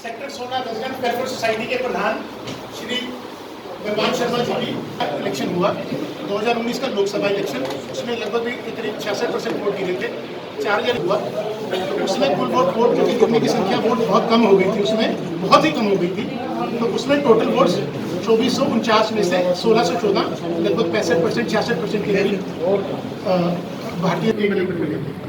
Sector 16 resident welfare society के प्रधान श्री भगवान शर्मा जी की इलेक्शन हुआ 2019 का लोकसभा इलेक्शन। उसमें लगभग भी करीब 66% वोट गिरे थे, 4000 हुआ। तो उसमें कुल वोट जो गिरने की संख्या वोट बहुत कम हो गई थी, उसमें बहुत ही कम हो गई थी। तो उसमें टोटल वोट्स 2449 में से 1614 लगभग 65% 66% के करीब भारतीय मिले थे।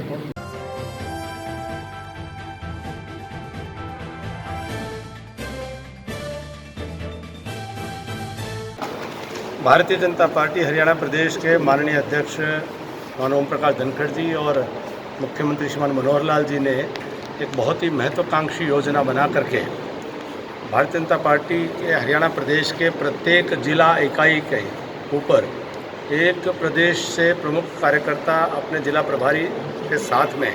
भारतीय जनता पार्टी हरियाणा प्रदेश के माननीय अध्यक्ष श्रीमान ओम प्रकाश धनखड़ जी और मुख्यमंत्री श्रीमान मनोहर लाल जी ने एक बहुत ही महत्वाकांक्षी योजना बना करके भारतीय जनता पार्टी के हरियाणा प्रदेश के प्रत्येक जिला इकाई के ऊपर एक प्रदेश से प्रमुख कार्यकर्ता अपने जिला प्रभारी के साथ में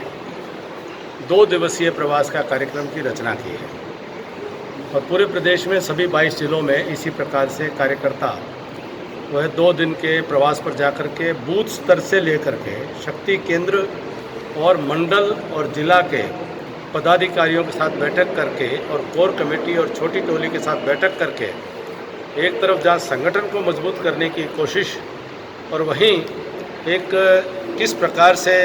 2 दिवसीय प्रवास का कार्यक्रम की रचना की है। और पूरे प्रदेश में सभी 22 जिलों में इसी प्रकार से कार्यकर्ता वह 2 दिन के प्रवास पर जाकर के बूथ स्तर से लेकर के शक्ति केंद्र और मंडल और जिला के पदाधिकारियों के साथ बैठक करके और कोर कमेटी और छोटी टोली के साथ बैठक करके एक तरफ जहाँ संगठन को मजबूत करने की कोशिश और वहीं एक किस प्रकार से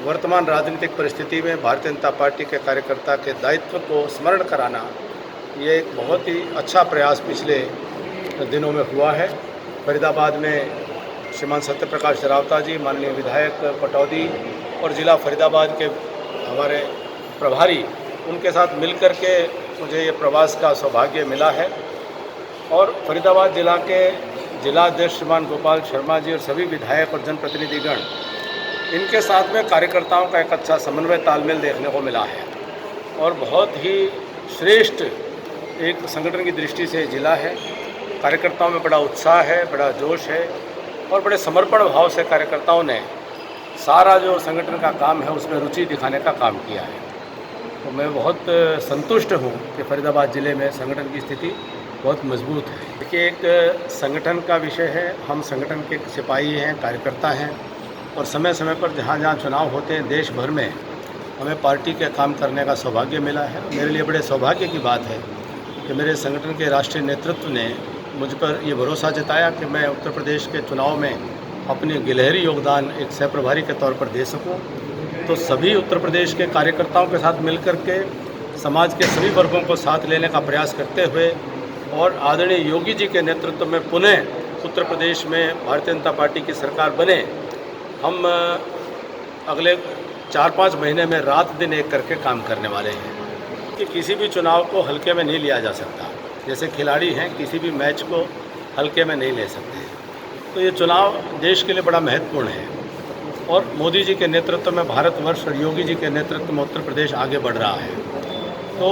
वर्तमान राजनीतिक परिस्थिति में भारतीय जनता पार्टी के कार्यकर्ता के दायित्व को स्मरण कराना, ये एक बहुत ही अच्छा प्रयास पिछले दिनों में हुआ है। फरीदाबाद में श्रीमान सत्य प्रकाश जरावता जी, माननीय विधायक पटौदी और ज़िला फरीदाबाद के हमारे प्रभारी, उनके साथ मिलकर के मुझे ये प्रवास का सौभाग्य मिला है। और फरीदाबाद जिला के जिलाध्यक्ष श्रीमान गोपाल शर्मा जी और सभी विधायक और जनप्रतिनिधिगण, इनके साथ में कार्यकर्ताओं का एक अच्छा समन्वय तालमेल देखने को मिला है। और बहुत ही श्रेष्ठ एक संगठन की दृष्टि से जिला है। कार्यकर्ताओं में बड़ा उत्साह है, बड़ा जोश है और बड़े समर्पण भाव से कार्यकर्ताओं ने सारा जो संगठन का काम है उसमें रुचि दिखाने का काम किया है। तो मैं बहुत संतुष्ट हूँ कि फरीदाबाद ज़िले में संगठन की स्थिति बहुत मजबूत है। देखिए, एक संगठन का विषय है, हम संगठन के सिपाही हैं, कार्यकर्ता हैं और समय समय पर जहाँ जहाँ चुनाव होते हैं देश भर में हमें पार्टी के काम करने का सौभाग्य मिला है। मेरे लिए बड़े सौभाग्य की बात है कि मेरे संगठन के राष्ट्रीय नेतृत्व ने मुझ पर ये भरोसा जताया कि मैं उत्तर प्रदेश के चुनाव में अपनी गिलहरी योगदान एक सहप्रभारी के तौर पर दे सकूं। तो सभी उत्तर प्रदेश के कार्यकर्ताओं के साथ मिलकर के समाज के सभी वर्गों को साथ लेने का प्रयास करते हुए और आदरणीय योगी जी के नेतृत्व में पुनः उत्तर प्रदेश में भारतीय जनता पार्टी की सरकार बने, हम अगले 4-5 महीने में रात दिन एक करके काम करने वाले हैं। कि किसी भी चुनाव को हल्के में नहीं लिया जा सकता। जैसे खिलाड़ी हैं, किसी भी मैच को हल्के में नहीं ले सकते। तो ये चुनाव देश के लिए बड़ा महत्वपूर्ण है और मोदी जी के नेतृत्व में भारतवर्ष और योगी जी के नेतृत्व में उत्तर प्रदेश आगे बढ़ रहा है। तो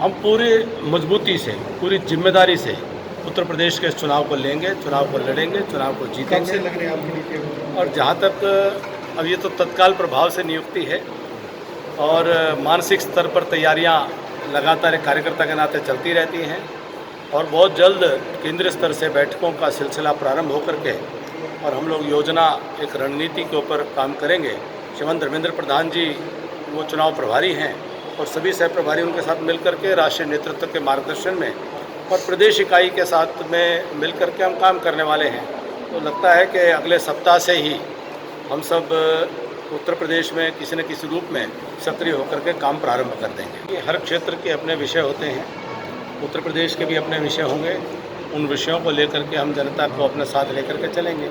हम पूरी मजबूती से, पूरी जिम्मेदारी से उत्तर प्रदेश के इस चुनाव को लेंगे, चुनाव को लड़ेंगे, चुनाव को जीतेंगे। लग रहे हैं आपके? और जहाँ तक अब ये तो तत्काल प्रभाव से नियुक्ति है और मानसिक स्तर पर तैयारियाँ लगातार एक कार्यकर्ता के नाते चलती रहती हैं और बहुत जल्द केंद्रीय स्तर से बैठकों का सिलसिला प्रारंभ होकर के और हम लोग योजना एक रणनीति के ऊपर काम करेंगे। श्रीमान धर्मेंद्र प्रधान जी वो चुनाव प्रभारी हैं और सभी सह प्रभारी उनके साथ मिलकर के राष्ट्रीय नेतृत्व के मार्गदर्शन में और प्रदेश इकाई के साथ में मिलकर के हम काम करने वाले हैं। तो लगता है कि अगले सप्ताह से ही हम सब उत्तर प्रदेश में किसी न किसी रूप में सक्रिय होकर के काम प्रारंभ कर देंगे। ये हर क्षेत्र के अपने विषय होते हैं, उत्तर प्रदेश के भी अपने विषय होंगे। उन विषयों को लेकर के हम जनता को अपने साथ लेकर के चलेंगे।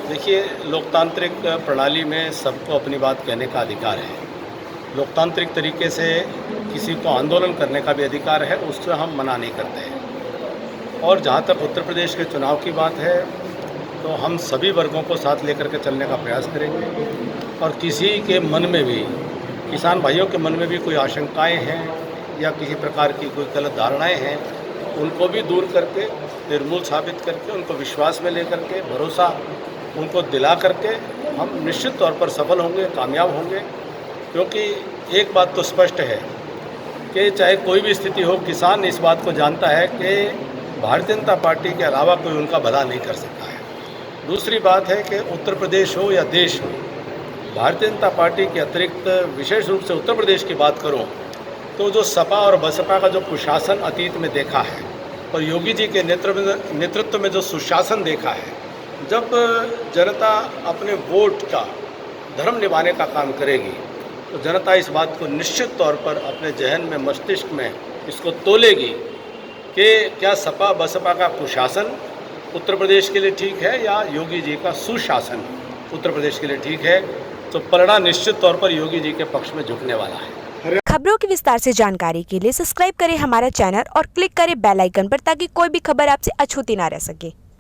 देखिए, लोकतांत्रिक प्रणाली में सबको अपनी बात कहने का अधिकार है। लोकतांत्रिक तरीके से किसी को आंदोलन करने का भी अधिकार है, उससे हम मना नहीं करते हैं। और जहाँ तक उत्तर प्रदेश के चुनाव की बात है तो हम सभी वर्गों को साथ लेकर के चलने का प्रयास करेंगे और किसी के मन में भी, किसान भाइयों के मन में भी कोई आशंकाएं हैं या किसी प्रकार की कोई गलत धारणाएं हैं, उनको भी दूर करके, निर्मूल साबित करके, उनको विश्वास में लेकर के, भरोसा उनको दिला करके हम निश्चित तौर पर सफल होंगे, कामयाब होंगे। क्योंकि एक बात तो स्पष्ट है कि चाहे कोई भी स्थिति हो, किसान इस बात को जानता है कि भारतीय जनता पार्टी के अलावा कोई उनका भला नहीं कर सकता है। दूसरी बात है कि उत्तर प्रदेश हो या देश हो, भारतीय जनता पार्टी के अतिरिक्त विशेष रूप से उत्तर प्रदेश की बात करूं तो तो जो सपा और बसपा का जो कुशासन अतीत में देखा है और योगी जी के नेतृत्व में जो सुशासन देखा है, जब जनता अपने वोट का धर्म निभाने का काम करेगी तो जनता इस बात को निश्चित तौर पर अपने जहन में, मस्तिष्क में इसको तोलेगी कि क्या सपा बसपा का कुशासन उत्तर प्रदेश के लिए ठीक है या योगी जी का सुशासन उत्तर प्रदेश के लिए ठीक है। तो परिणाम निश्चित तौर पर योगी जी के पक्ष में झुकने वाला है। खबरों की विस्तार से जानकारी के लिए सब्सक्राइब करें हमारा चैनल और क्लिक करें बेल आइकन पर ताकि कोई भी खबर आपसे अछूती ना रह सके।